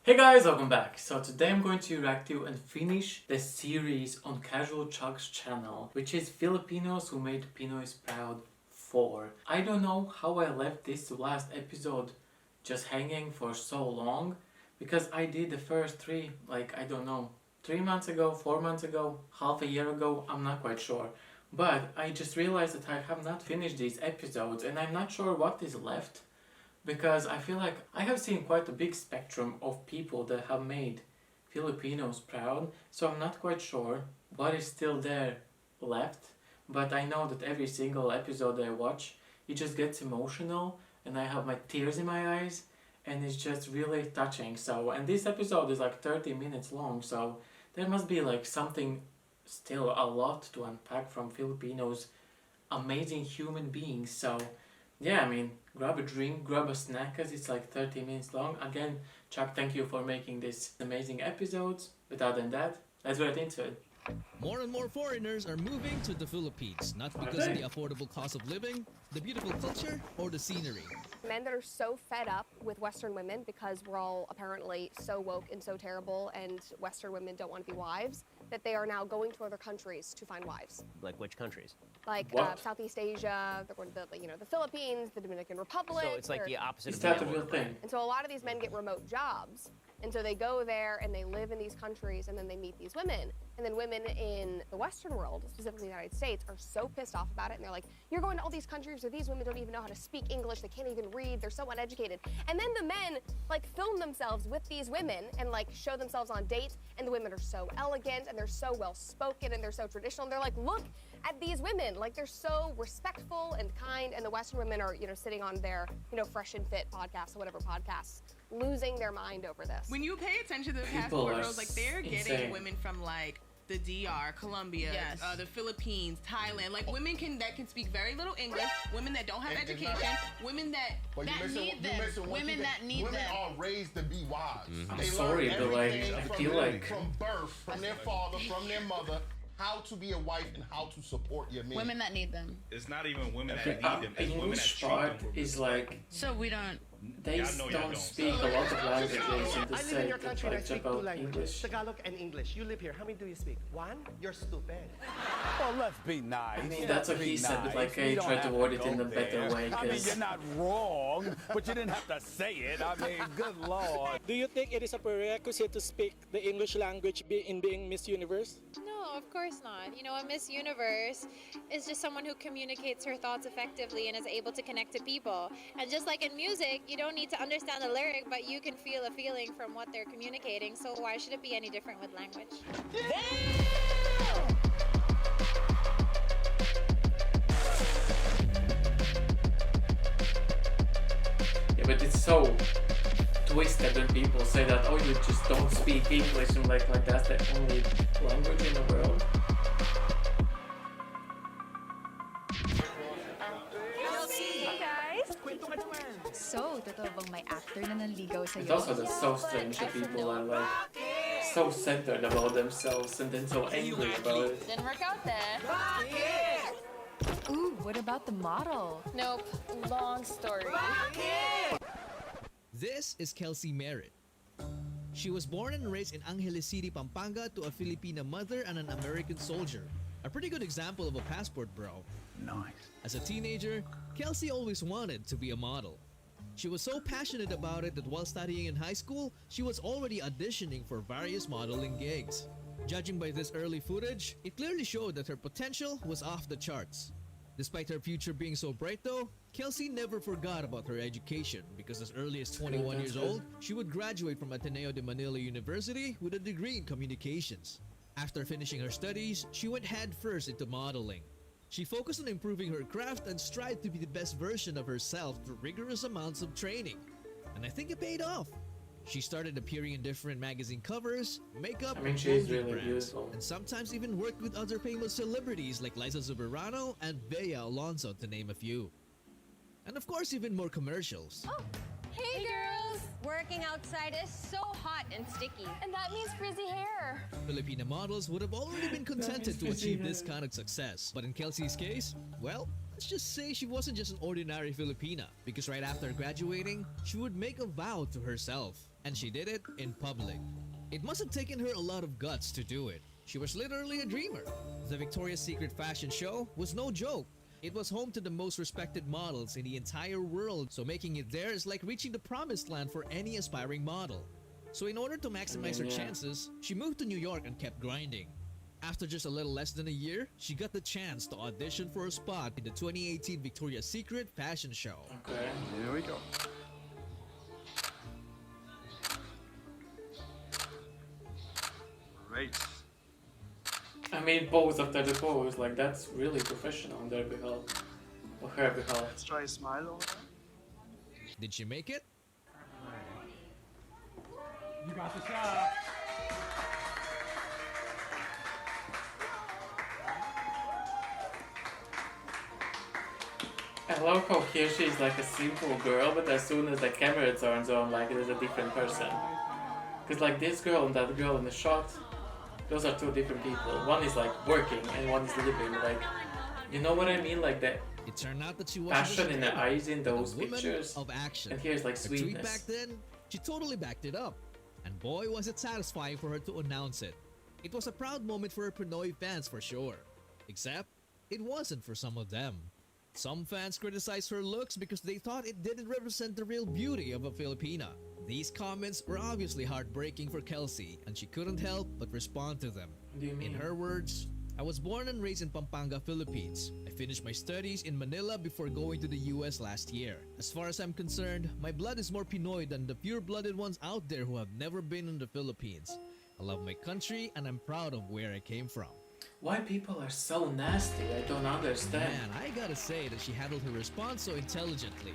Hey guys, welcome back. So today I'm going to react to and finish the series on Casual Chuck's channel, which is Filipinos who made Pinoys proud 4. I don't know how I left this last episode just hanging for so long, because I did the first 3, I don't know, 3 months ago, 4 months ago, half a year ago, I'm not quite sure. But I just realized that I have not finished these episodes and I'm not sure what is left. Because I feel like I have seen quite a big spectrum of people that have made Filipinos proud, so I'm not quite sure what is still there left. But I know that every single episode I watch, it just gets emotional and I have my tears in my eyes and it's just really touching. So, and this episode is like 30 minutes long, so there must be like something, still a lot to unpack from Filipinos, amazing human beings. So yeah, I mean, grab a drink, grab a snack, because it's like 30 minutes long. Again, Chuck, thank you for making this amazing episodes. But other than that, let's get into it. More and more foreigners are moving to the Philippines, not because of the affordable cost of living, the beautiful culture, or the scenery. Men that are so fed up with Western women because we're all apparently so woke and so terrible and Western women don't want to be wives, that they are now going to other countries to find wives. Like which countries? Like Southeast Asia, they're going to the Philippines, the Dominican Republic. So it's like the opposite Is of that the being real able thing? And so a lot of these men get remote jobs. And so they go there and they live in these countries and then they meet these women. And then women in the Western world, specifically the United States, are so pissed off about it. And they're like, you're going to all these countries where these women don't even know how to speak English. They can't even read. They're so uneducated. And then the men film themselves with these women and show themselves on dates. And the women are so elegant and they're so well spoken and they're so traditional. And they're like, look at these women. They're so respectful and kind. And the Western women are, sitting on their, Fresh and Fit podcasts or whatever podcasts, losing their mind over this. When you pay attention to the passport roles, they're getting women from the DR, Colombia, the Philippines, Thailand, women that can speak very little English, women that don't have education, women that need them, women that need them. Women are raised to be wives. I'm They sorry, learn but everything I from feel like from birth, from their father, from their mother, how to be a wife and how to support your man. Women that need them. It's not even women that the need them. It's women that English treat part them. is So we don't. they don't speak a lot of languages in the I live in your country and I state speak 2 about languages, English. Tagalog and English. You live here. How many do you speak? 1? You're stupid. Well, let's be nice. I mean, that's what he said, but I tried to word it in a better way. I mean, you're not wrong, but you didn't have to say it. I mean, good Lord. Do you think it is a prerequisite to speak the English language in being Miss Universe? No, of course not. A Miss Universe is just someone who communicates her thoughts effectively and is able to connect to people. And just like in music, you don't need to understand the lyric, but you can feel a feeling from what they're communicating. So why should it be any different with language? Yeah, but it's so twisted when people say that, oh, you just don't speak English, and like that's the only language in the world. So, totoo bang may actor na nanligaw sa'yo? It's also that's so strange that people are so centered about themselves and then so angry about it. Didn't work out there. Ooh, what about the model? Nope. Long story. This is Kelsey Meritt. She was born and raised in Angeles City, Pampanga to a Filipina mother and an American soldier. A pretty good example of a passport bro. Nice. As a teenager, Kelsey always wanted to be a model. She was so passionate about it that while studying in high school, she was already auditioning for various modeling gigs. Judging by this early footage, it clearly showed that her potential was off the charts. Despite her future being so bright though, Kelsey never forgot about her education because as early as 21 years old, she would graduate from Ateneo de Manila University with a degree in communications. After finishing her studies, she went headfirst into modeling. She focused on improving her craft and strived to be the best version of herself through rigorous amounts of training. And I think it paid off. She started appearing in different magazine covers, makeup, and she's clothing really brands, beautiful. and sometimes even worked with other famous celebrities like Liza Zuberano and Bea Alonso, to name a few. And of course, even more commercials. Oh, hey girls! Working outside is so hot and sticky. And that means frizzy hair. Filipina models would have already been contented to achieve this kind of success. But in Kelsey's case, well, let's just say she wasn't just an ordinary Filipina, because right after graduating, she would make a vow to herself. And she did it in public. It must have taken her a lot of guts to do it. She was literally a dreamer. The Victoria's Secret fashion show was no joke. It was home to the most respected models in the entire world, so making it there is like reaching the promised land for any aspiring model. So in order to maximize her chances, she moved to New York and kept grinding. After just a little less than a year, she got the chance to audition for a spot in the 2018 Victoria's Secret fashion show. Okay. Here we go. Great. I mean, pose after the pose, like that's really professional on their behalf, or her behalf. Let's try a smile over there. Did she make it? You got the shot. I love how here she's like a simple girl, but as soon as the camera turns on, like it is a different person. Because like this girl and that girl in the shot, those are two different people. One is like working and one is living. Like, you know what I mean? Like that It turned out that she was passion in the eyes in those woman pictures. of action. And here's like Her tweet sweetness. back then, she totally backed it up. And boy, was it satisfying for her to announce it. It was a proud moment for her Pinoy fans for sure. Except, it wasn't for some of them. Some fans criticized her looks because they thought it didn't represent the real beauty of a Filipina. These comments were obviously heartbreaking for Kelsey, and she couldn't help but respond to them. What do you mean? In her words, I was born and raised in Pampanga, Philippines. I finished my studies in Manila before going to the US last year. As far as I'm concerned, my blood is more Pinoy than the pure-blooded ones out there who have never been in the Philippines. I love my country and I'm proud of where I came from. Why people are so nasty? I don't understand. Man, I gotta say that she handled her response so intelligently.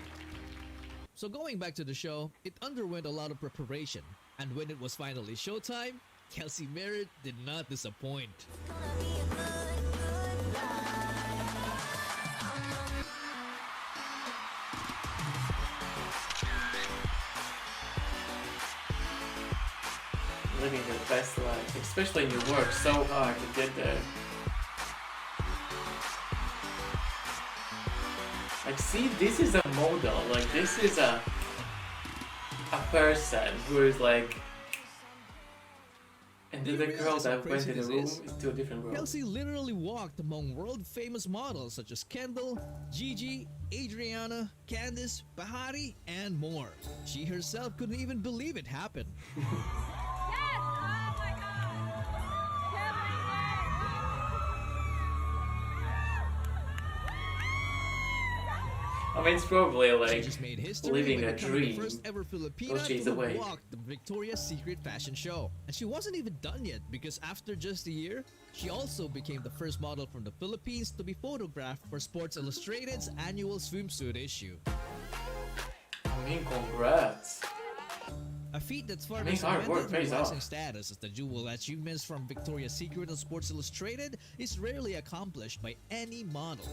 So going back to the show, it underwent a lot of preparation. And when it was finally showtime, Kelsey Meritt did not disappoint. Living your best life, especially when you work so hard to get there. Like, see, this is a model. Like, this is a person who is like. And the girl that went in the room is two different girls. Kelsey literally walked among world-famous models such as Kendall, Gigi, Adriana, Candice, Bahari, and more. She herself couldn't even believe it happened. I mean, it's probably She like just made history living by a becoming dream. the first ever Filipina Well, she's to have awake. walked the Victoria's Secret fashion show. And she wasn't even done yet because after just a year, she also became the first model from the Philippines to be photographed for Sports Illustrated's annual swimsuit issue. I mean, congrats. A feat that's far I mean, hard work cemented her pays rising off. status as the dual achievements from Victoria's Secret and Sports Illustrated is rarely accomplished by any model.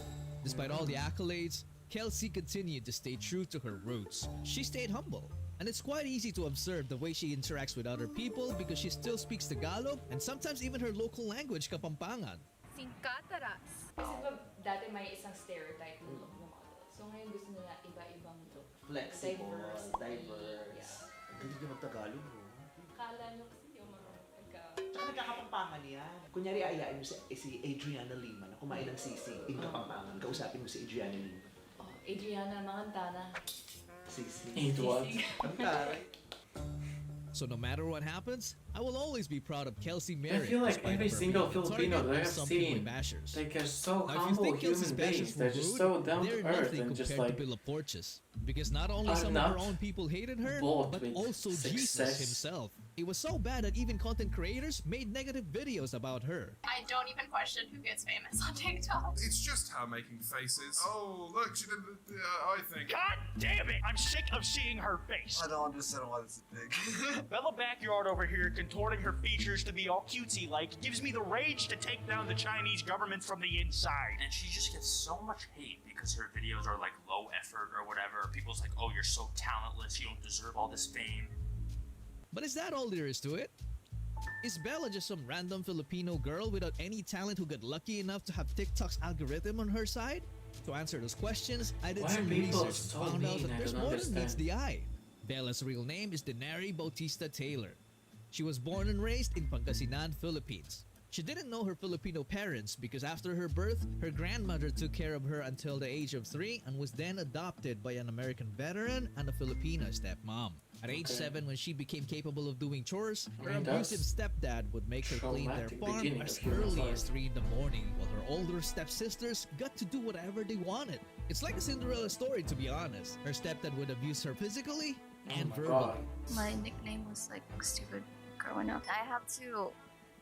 Despite all the accolades, Kelsey continued to stay true to her roots. She stayed humble, and it's quite easy to observe the way she interacts with other people because she still speaks Tagalog and sometimes even her local language, Kapampangan. Singkataras. Kasi ba dati may isang stereotype ng look ng model. So ngayon gusto nila iba-ibang look. Flexible, diverse. Yeah. Hindi niya magtagalog, no? Kala nyo kasi yung marunong pagka... Tsaka nagkakapampangan yan. Kunyari, ayain mo si Adriana Lima na kumain ng sisig in Kapampangan. Kausapin mo si Adriana Lima. Oh, Adriana, manganta na. Sisig. Eat what? Ang taray. So no matter what happens, I will always be proud of Kelsey I Meritt. feel like despite every her single being the Filipino target that I of have some seen, Pinoy bashers. like, are so Now, if you humble think Kelsey's human bashers beings. were They're just rude, so down they're to earth nothing and just compared like to Bill of Porches. Because not only I'm some of not her own people hated her, bought but with also Jesus success. himself. It was so bad that even content creators made negative videos about her. I don't even question who gets famous on TikTok. It's just her making faces. Oh, look, she did the, I think. God damn it! I'm sick of seeing her face. I don't understand why this is big. Bella Backyard over here contorting her features to be all cutesy-like gives me the rage to take down the Chinese government from the inside. And she just gets so much hate because her videos are like low effort or whatever. People's like, oh, you're so talentless, you don't deserve all this fame. But is that all there is to it? Is Bella just some random Filipino girl without any talent who got lucky enough to have TikTok's algorithm on her side? To answer those questions, I did Why are some people research so and found out mean? that I there's don't more than meets understand. the eye. Bella's real name is Denari Bautista Taylor. She was born and raised in Pangasinan, Philippines. She didn't know her Filipino parents because after her birth, her grandmother took care of her until the age of 3 and was then adopted by an American veteran and a Filipina stepmom. At age 7, when she became capable of doing chores, her abusive stepdad would make her clean their farm as early as 3 in the morning, while her older stepsisters got to do whatever they wanted. It's like a Cinderella story, to be honest. Her stepdad would abuse her physically and verbally. My nickname was like stupid growing up. I have to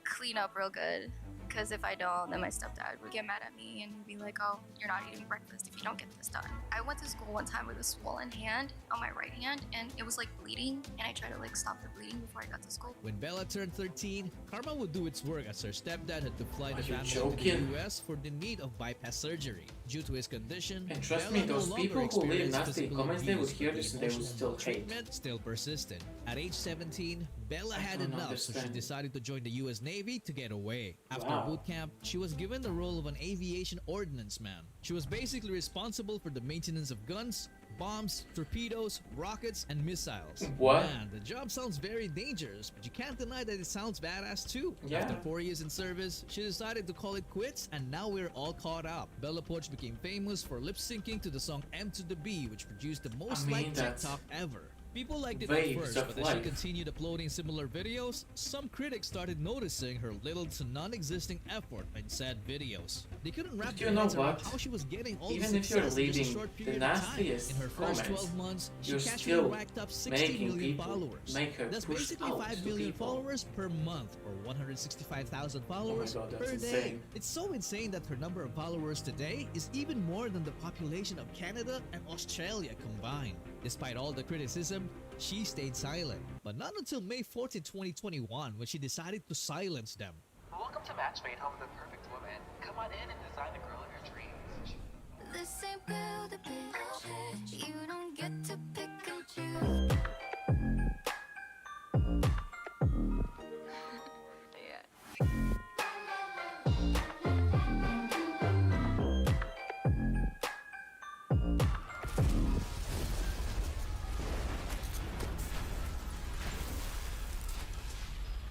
clean up real good, because if I don't, then my stepdad would get mad at me and be like, oh, you're not eating breakfast if you don't get this done. I went to school one time with a swollen hand on my right hand, and it was like bleeding, and I tried to like stop the bleeding before I got to school. When Bella turned 13, karma would do its work as her stepdad had to fly the family to the US for the need of bypass surgery. Due to his condition, and trust Bella me, those no people longer who leave experienced nasty physical comments, they would abuse, hear but this the and they would emotional still hate. treatment still persisted. At age 17, Bella had don't enough, so she understand. decided to join the US Navy to get away. After Wow. boot camp, she was given the role of an aviation ordnance man. She was basically responsible for the maintenance of guns, bombs, torpedoes, rockets, and missiles. What? Man, the job sounds very dangerous, but you can't deny that it sounds badass too. Yeah. After 4 years in service, she decided to call it quits, and now we're all caught up. Bella Poarch became famous for lip-syncing to the song M to the B, which produced the most liked that's TikTok ever. People liked it waves at first, of but as she life. continued uploading similar videos, some critics started noticing her little to non-existing effort in said videos. They couldn't wrap But their you know heads around what? how she was getting all Even the if you're success in just a leaving short the period of time. nastiest In her first comments, 12 months, she you're casually still racked up 60 making million people followers. make her That's push basically out 5 to million people. followers per month, or 165,000 followers God, that's per day. insane. It's so insane that her number of followers today is even more than the population of Canada and Australia combined. Despite all the criticism, she stayed silent. But not until May 14, 2021, when she decided to silence them. Welcome to Matchmade, home of the perfect woman. Come on in and design the girl of your dreams. This ain't build a bitch. You don't get to pick and choose.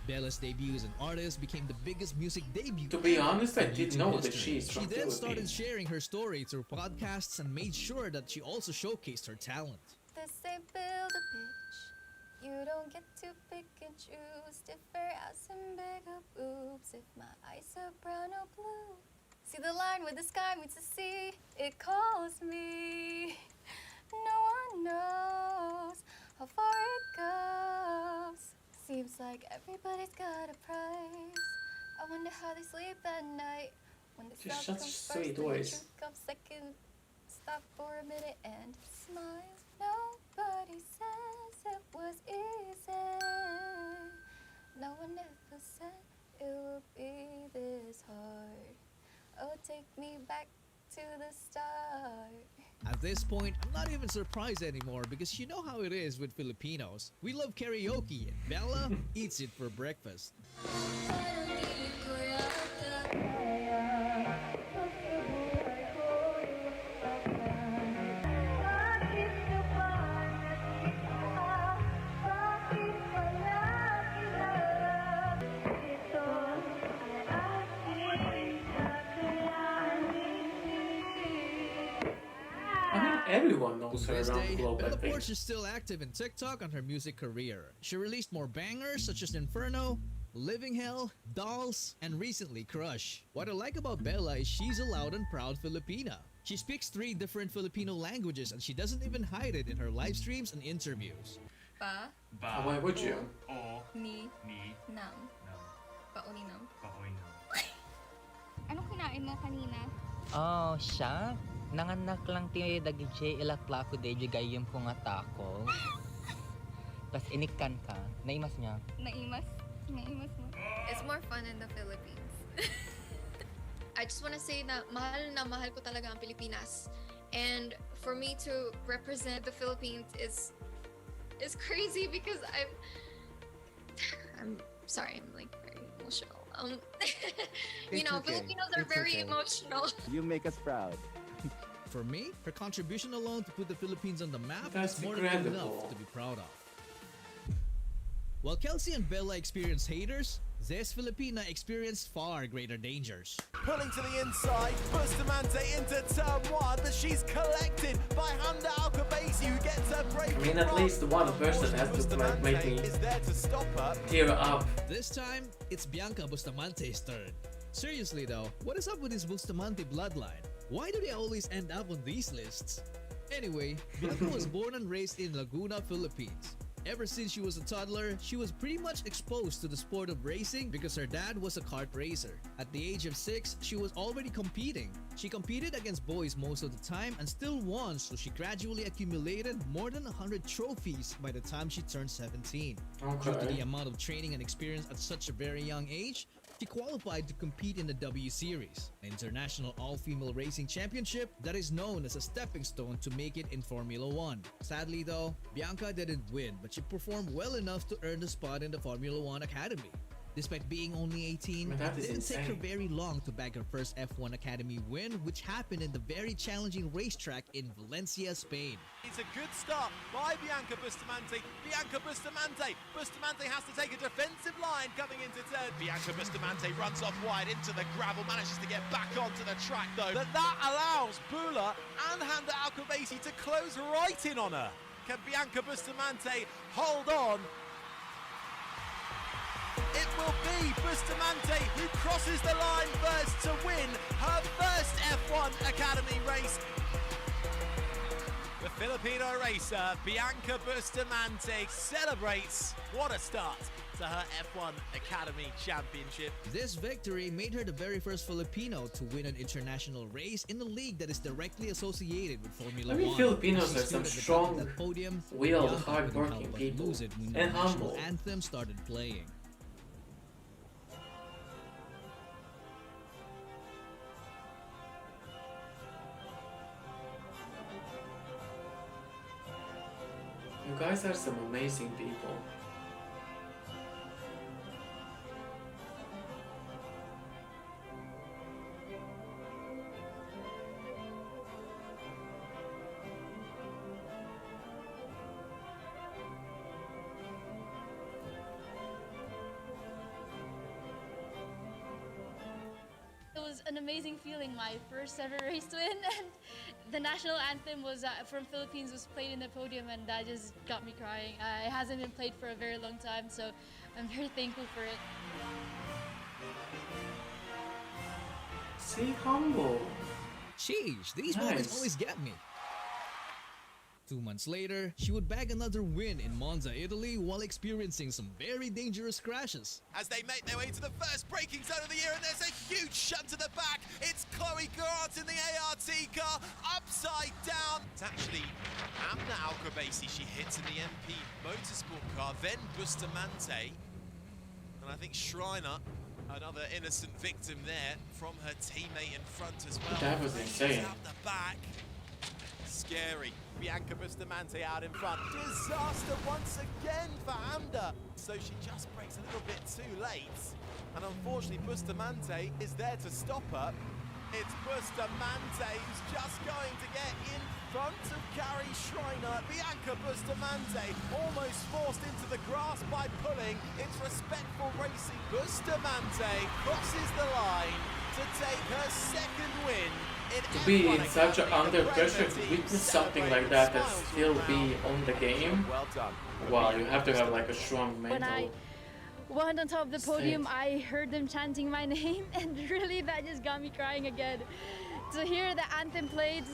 Bella's debut as an artist became the biggest music debut. To be ever honest, I in didn't YouTube know that history. she's from She then started Philippines. sharing her story through podcasts and made sure that she also showcased her talent. This ain't build a bitch. You don't get to pick and choose. Differ ass and bigger boobs. If my eyes are brown or blue. See the line where the sky meets the sea. It calls me. No one knows how far it goes. Seems like everybody's got a price. I wonder how they sleep at night. When the She's stuff such comes sweet first and the voice. truth comes second. Stop for a minute and smile. Nobody says it was easy. No one ever said it would be this hard. Oh, take me back to the start. At this point, I'm not even surprised anymore because you know how it is with Filipinos. We love karaoke and Bella eats it for breakfast. Everyone knows To her this around day, the globe, I Bella think. Poarch is still active in TikTok on her music career. She released more bangers such as Inferno, Living Hell, Dolls, and recently Crush. What I like about Bella is she's a loud and proud Filipina. She speaks 3 different Filipino languages and she doesn't even hide it in her live streams and interviews. Pa, Ba. Why would you? O. ni, Ni. nam. Nam. Pauninam. Pahoinam. Anong kinain mo kanina? Oh, siya? Nanganak lang tiyo dagiti ilakla ko de gayem ko nga tako. Tas inikan ka. Naimas niya. Naimas? Naimas mo? It's more fun in the Philippines. I just want to say na mahal ko talaga ang Pilipinas. And for me to represent the Philippines is crazy because I'm sorry, I'm like very emotional. You know, okay. Filipinos are It's very okay. emotional. You make us proud. For me, her contribution alone to put the Philippines on the map That's is more than incredible. enough to be proud of. While Kelsey and Bella experienced haters, Zes Filipina experienced far greater dangers. Pulling to the inside, Bustamante into turn one, but she's collected by Handa Alcabasi, who gets her break. I mean, at least one person has to make me tear up. This time, it's Bianca Bustamante's turn. Seriously though, what is up with this Bustamante bloodline? Why do they always end up on these lists? Anyway, Bianca was born and raised in Laguna, Philippines. Ever since she was a toddler, she was pretty much exposed to the sport of racing because her dad was a kart racer. At the age of 6, she was already competing. She competed against boys most of the time and still won, so she gradually accumulated more than 100 trophies by the time she turned 17. Due to the amount of training and experience at such a very young age, she qualified to compete in the W Series, an international all-female racing championship that is known as a stepping stone to make it in Formula 1. Sadly though, Bianca didn't win, but she performed well enough to earn the spot in the Formula 1 Academy. Despite being only 18, it didn't take her very long to bag her first F1 Academy win, which happened in the very challenging racetrack in Valencia, Spain. It's a good start by Bianca Bustamante. Bianca Bustamante. Bustamante has to take a defensive line coming into turn. Bianca Bustamante runs off wide into the gravel, manages to get back onto the track though. But that allows Bula and Handa Alcabasi to close right in on her. Can Bianca Bustamante hold on? It will be Bustamante who crosses the line first to win her first F1 Academy race. The Filipino racer, Bianca Bustamante, celebrates. What a start to her F1 Academy Championship. This victory made her the very first Filipino to win an international race in a league that is directly associated with Formula 1. I mean, Filipinos are some strong-willed, hard-working people, and humble. The anthem started playing. You guys are some amazing people. It was an amazing feeling, my first ever race win, and the national anthem was from Philippines was played in the podium, and that just got me crying. It hasn't been played for a very long time, so I'm very thankful for it. See, humble. Sheesh, these moments always get me. 2 months later, she would bag another win in Monza, Italy, while experiencing some very dangerous crashes. As they make their way to the first braking zone of the year, and there's a huge shunt to the back. It's Chloe Grant in the ART car, upside down. It's actually Amna Alcabasi she hits in the MP Motorsport car, then Bustamante. And I think Schreiner, another innocent victim there from her teammate in front as well. That was insane. Out the back. Scary. Bianca Bustamante out in front. Disaster once again for Amda. So she just breaks a little bit too late. And unfortunately, Bustamante is there to stop her. It's Bustamante who's just going to get in front of Carrie Schreiner. Bianca Bustamante almost forced into the grass by pulling. It's respectful racing. Bustamante crosses the line to take her second win. To be in such under pressure to witness something like that and still be on the game, wow, you have to have like a strong mental. When I went on top of the podium, I heard them chanting my name, and really that just got me crying again. To hear the anthem played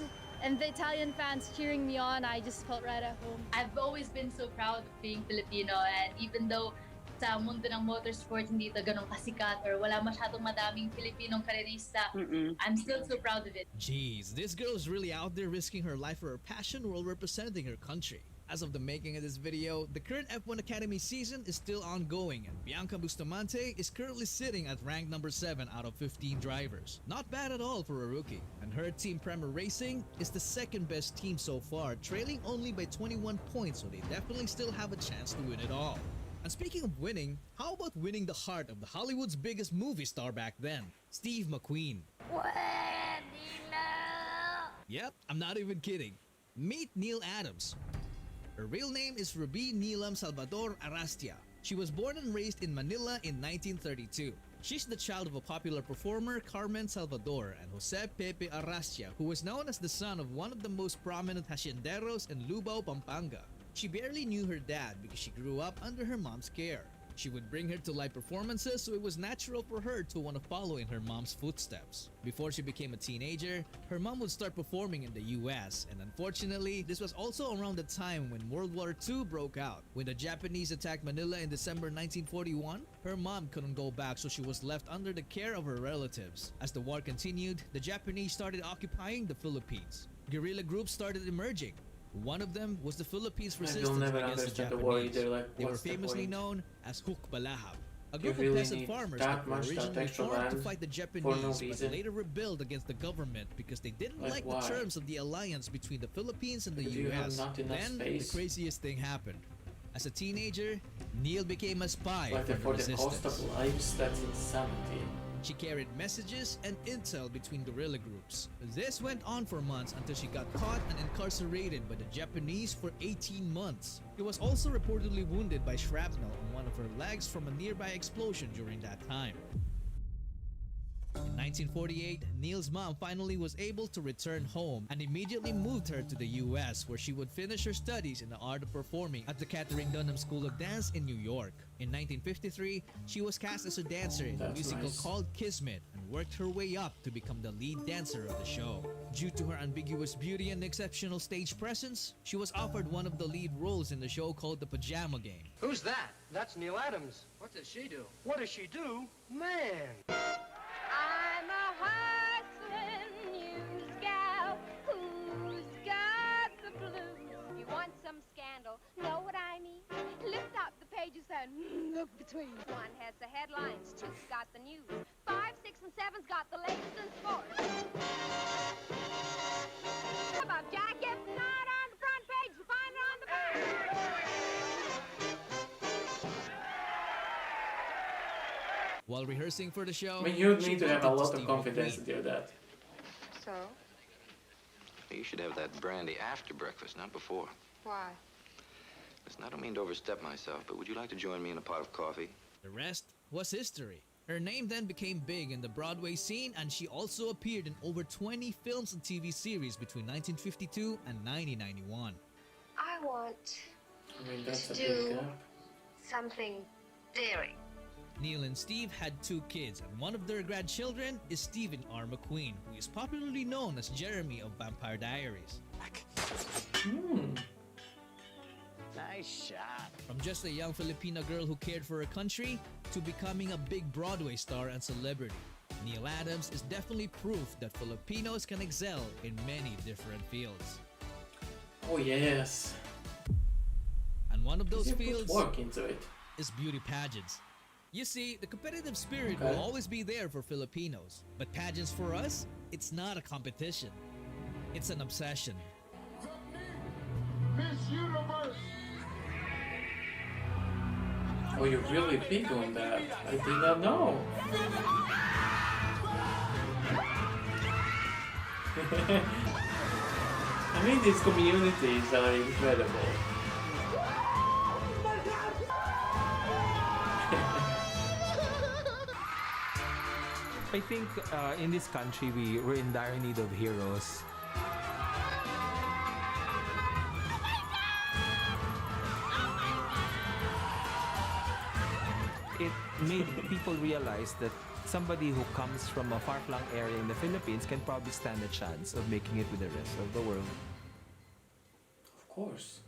and the Italian fans cheering me on, I just felt right at home. I've always been so proud of being Filipino, and even though sa mundo ng motorsport hindi ito ganun kasikat or wala masyadong madaming Filipinong karerista, I'm still so proud of it. Jeez, this girl is really out there risking her life for her passion while representing her country. As of the making of this video, the current F1 Academy season is still ongoing, and Bianca Bustamante is currently sitting at rank number 7 out of 15 drivers. Not bad at all for a rookie. And her team Premier Racing is the second best team so far, trailing only by 21 points, so they definitely still have a chance to win it all. And speaking of winning, how about winning the heart of the Hollywood's biggest movie star back then, Steve McQueen? Yep, I'm not even kidding. Meet Neil Adams. Her real name is Ruby Neelam Salvador Arrastia. She was born and raised in Manila in 1932. She's the child of a popular performer, Carmen Salvador, and Jose Pepe Arrastia, who was known as the son of one of the most prominent hacienderos in Lubao, Pampanga. She barely knew her dad because she grew up under her mom's care. She would bring her to live performances, so it was natural for her to want to follow in her mom's footsteps. Before she became a teenager, her mom would start performing in the US, and unfortunately, this was also around the time when World War II broke out. When the Japanese attacked Manila in December 1941, her mom couldn't go back, so she was left under the care of her relatives. As the war continued, the Japanese started occupying the Philippines. Guerrilla groups started emerging. One of them was the Philippines Resistance against the Japanese. They were famously known as Hukbalahap. A group of peasant farmers that were originally formed to fight the Japanese but later rebelled against the government because they didn't like the terms of the alliance between the Philippines and the US. Then, the craziest thing happened. As a teenager, Neil became a spy for the resistance. The cost of lives, that's insanity. She carried messages and intel between guerrilla groups. This went on for months until she got caught and incarcerated by the Japanese for 18 months. She was also reportedly wounded by shrapnel on one of her legs from a nearby explosion during that time. In 1948, Neil's mom finally was able to return home and immediately moved her to the US, where she would finish her studies in the art of performing at the Catherine Dunham School of Dance in New York. In 1953, she was cast as a dancer in a musical called Kismet and worked her way up to become the lead dancer of the show. Due to her ambiguous beauty and exceptional stage presence, she was offered one of the lead roles in the show called The Pajama Game. Who's that? That's Neil Adams. What does she do? What does she do? Man! I'm a hustling news gal who's got the blues. You want some scandal, know what I mean? Lift up the pages and look between. One has the headlines, two's got the news. 5, 6, and 7's got the latest in sports. About Jack, if not on the front page, you find it on the back. While rehearsing for the show, I mean, you need to have a lot of confidence to do that. So? You should have that brandy after breakfast, not before. Why? Listen, I don't mean to overstep myself, but would you like to join me in a pot of coffee? The rest was history. Her name then became big in the Broadway scene, and she also appeared in over 20 films and TV series between 1952 and 1991. I want That's to a big do gap. something daring. Neil and Steve had 2 kids, and one of their grandchildren is Stephen R. McQueen, who is popularly known as Jeremy of Vampire Diaries. Nice shot. From just a young Filipino girl who cared for her country to becoming a big Broadway star and celebrity, Neil Adams is definitely proof that Filipinos can excel in many different fields. Oh yes. And one of those You put fields work into it. is beauty pageants. You see, the competitive spirit will always be there for Filipinos. But pageants for us, it's not a competition. It's an obsession. Miss Universe! Oh, you're really big on that. I did not know. I mean, these communities are incredible. I think in this country we're in dire need of heroes. It made people realize that somebody who comes from a far-flung area in the Philippines can probably stand a chance of making it with the rest of the world. Of course.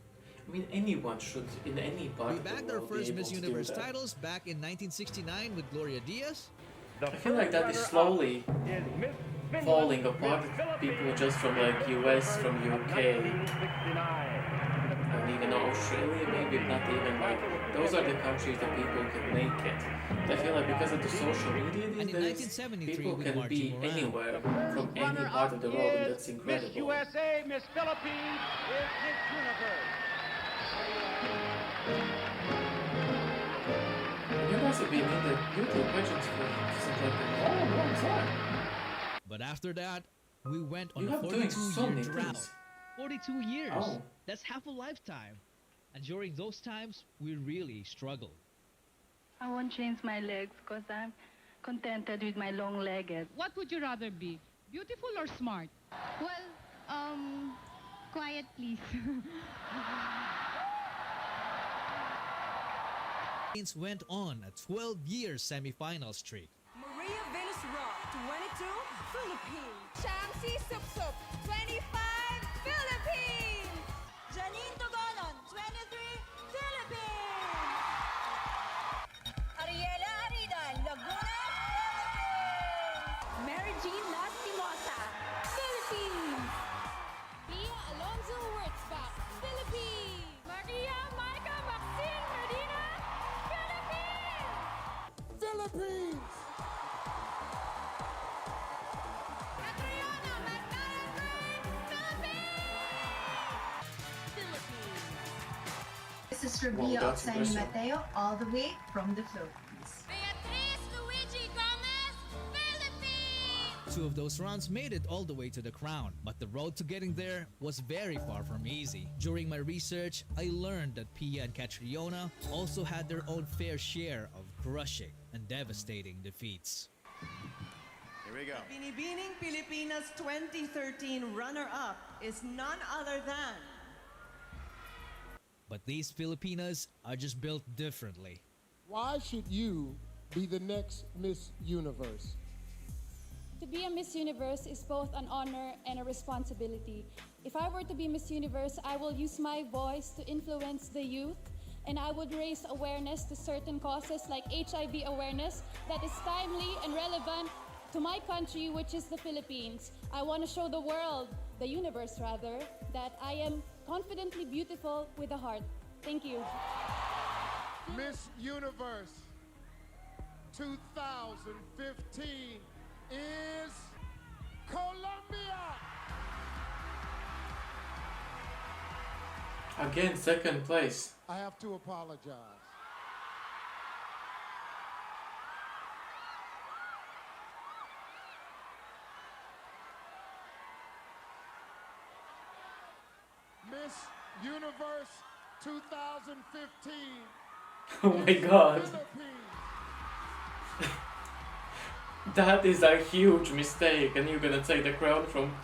I mean, anyone should, in any part We of the bagged our world, be first able Miss to do Universe that. titles back in 1969 with Gloria Diaz. I feel like that is slowly falling apart. People just from like US, from UK, and even Australia, maybe not even like those are the countries that people can make it. I feel like because of the social media these days, people can be anywhere from any part of the world, and that's incredible. Miss USA, Miss Philippines is Miss Universe. You guys have been in the beauty pageants for some like a long time. But after that, We went on You a have doing so 42-year many drought. things. 42 years. Oh. That's half a lifetime. And during those times, we really struggled. I won't change my legs because I'm contented with my long-legged. What would you rather be? Beautiful or smart? Well, quiet please. Went on a 12-year semi-final streak. Maria Venus Rock, 22, Philippines. Shamsi Sup Sup, 25, Philippines. Janine Togonon, 23, Philippines. Ariela Aridal, Laguna, Philippines. Mary Jean Lastimosa, Philippines. Pia Alonzo Wurtzbach, Philippines. Maria Micah Maxine Medina, Philippines. Philippines. Catriona Magdalene Green, Philippines. This is Rabia Wow, that's Oksani impressive. Mateo, all the way from the Philippines. Beatriz Luigi Gomez, Philippines. Two of those rounds made it all the way to the crown, but the road to getting there was very far from easy. During my research, I learned that Pia and Catriona also had their own fair share of crushing and devastating defeats. Here we go. Binibining Pilipinas 2013 runner-up is none other than But these Filipinas are just built differently. Why should you be the next Miss Universe? To be a Miss Universe is both an honor and a responsibility. If I were to be Miss Universe, I will use my voice to influence the youth, and I would raise awareness to certain causes like HIV awareness that is timely and relevant to my country, which is the Philippines. I want to show the world, the universe rather, that I am confidently beautiful with a heart. Thank you. Miss Universe 2015 is Colombia. Again, second place. I have to apologize. Miss Universe 2015. Oh my god. That is a huge mistake, and you're gonna take the crown from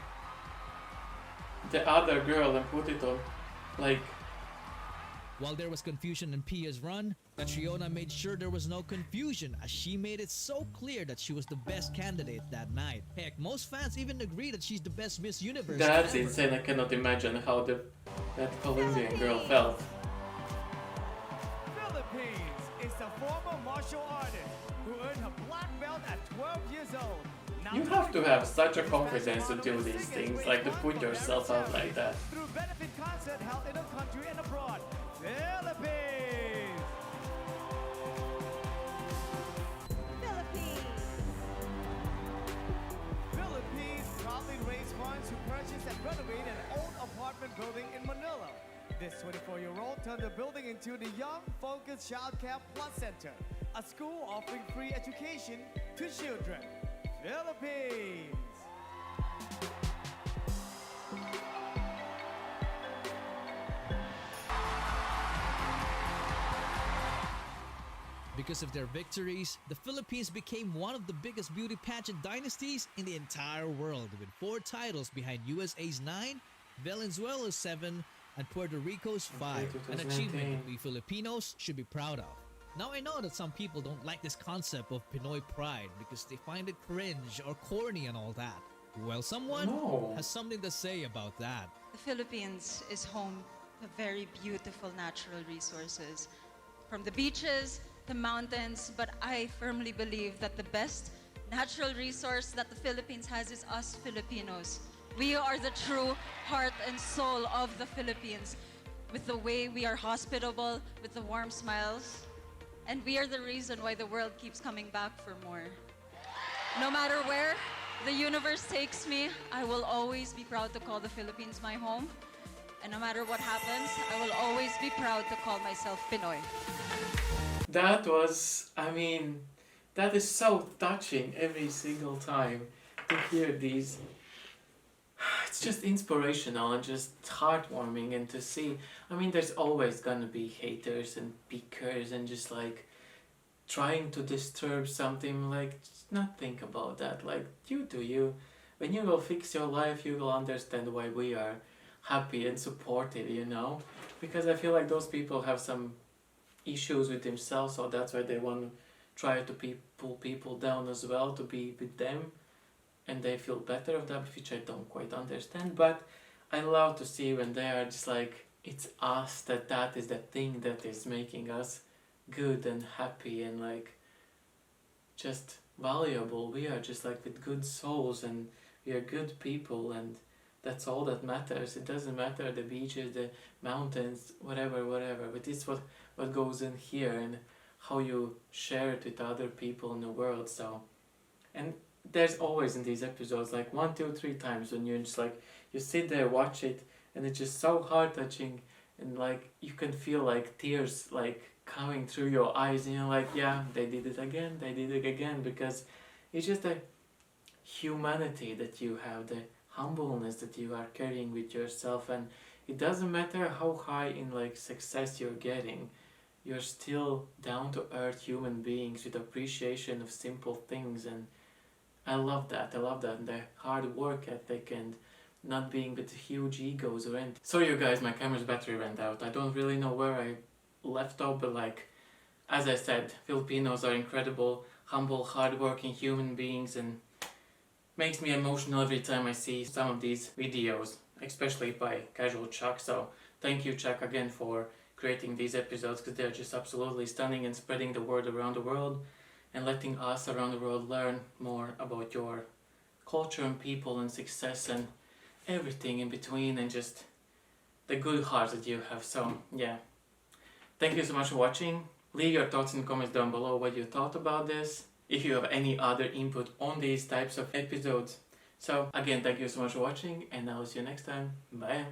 the other girl and put it on, like... While there was confusion in Pia's run, Catriona made sure there was no confusion as she made it so clear that she was the best candidate that night. Heck, most fans even agree that she's the best Miss Universe That's ever. insane, I cannot imagine how that Colombian girl felt. Philippines is a former martial artist who earned her black belt at 12 years old. Now You have to have such a confidence to do these things, like to put yourself out like that. through benefit concert held in the country and abroad. Philippines! Philippines proudly raised funds to purchase and renovate an old apartment building in Manila. This 24-year-old turned the building into the Young Focus Child Care Plus Center, a school offering free education to children. Philippines! Because of their victories, the Philippines became one of the biggest beauty pageant dynasties in the entire world, with 4 titles behind USA's 9, Venezuela's 7, and Puerto Rico's 5, an achievement that we Filipinos should be proud of. Now I know that some people don't like this concept of Pinoy pride because they find it cringe or corny and all that. Well, someone has something to say about that. The Philippines is home to very beautiful natural resources, from the beaches, the mountains, but I firmly believe that the best natural resource that the Philippines has is us Filipinos. We are the true heart and soul of the Philippines, with the way we are hospitable, with the warm smiles, and we are the reason why the world keeps coming back for more. No matter where the universe takes me, I will always be proud to call the Philippines my home. And no matter what happens, I will always be proud to call myself Pinoy. That was, I mean, that is so touching every single time to hear these it's just inspirational and just heartwarming, and to see, I mean, there's always gonna be haters and pickers and just like trying to disturb something. Like, just not think about that. Like, you do you. When you will fix your life, you will understand why we are happy and supportive, you know? Because I feel like those people have some issues with themselves, so that's why they want to try to pull people down as well, to be with them, and they feel better of that, which I don't quite understand. But I love to see when they are just like, it's us, that is the thing that is making us good and happy and like just valuable. We are just like with good souls, and we are good people, and that's all that matters. It doesn't matter the beaches, the mountains, whatever, but it's what goes in here and how you share it with other people in the world. So, and there's always in these episodes like 1, 2, 3 times when you're just like, you sit there, watch it, and it's just so heart touching, and like you can feel like tears like coming through your eyes, and you're like, yeah, they did it again, because it's just the humanity that you have, the humbleness that you are carrying with yourself, and it doesn't matter how high in like success you're getting, you're still down to earth human beings with appreciation of simple things. And I love that, and the hard work ethic, and not being with huge egos or anything. So you guys, my camera's battery went out. I don't really know where I left off, but like, as I said, Filipinos are incredible, humble, hardworking human beings, and makes me emotional every time I see some of these videos, especially by Casual Chuck. So thank you, Chuck, again for creating these episodes, because they're just absolutely stunning and spreading the word around the world and letting us around the world learn more about your culture and people and success and everything in between, and just the good heart that you have. So yeah, thank you so much for watching. Leave your thoughts in the comments down below what you thought about this, if you have any other input on these types of episodes. So again, thank you so much for watching, and I'll see you next time. Bye.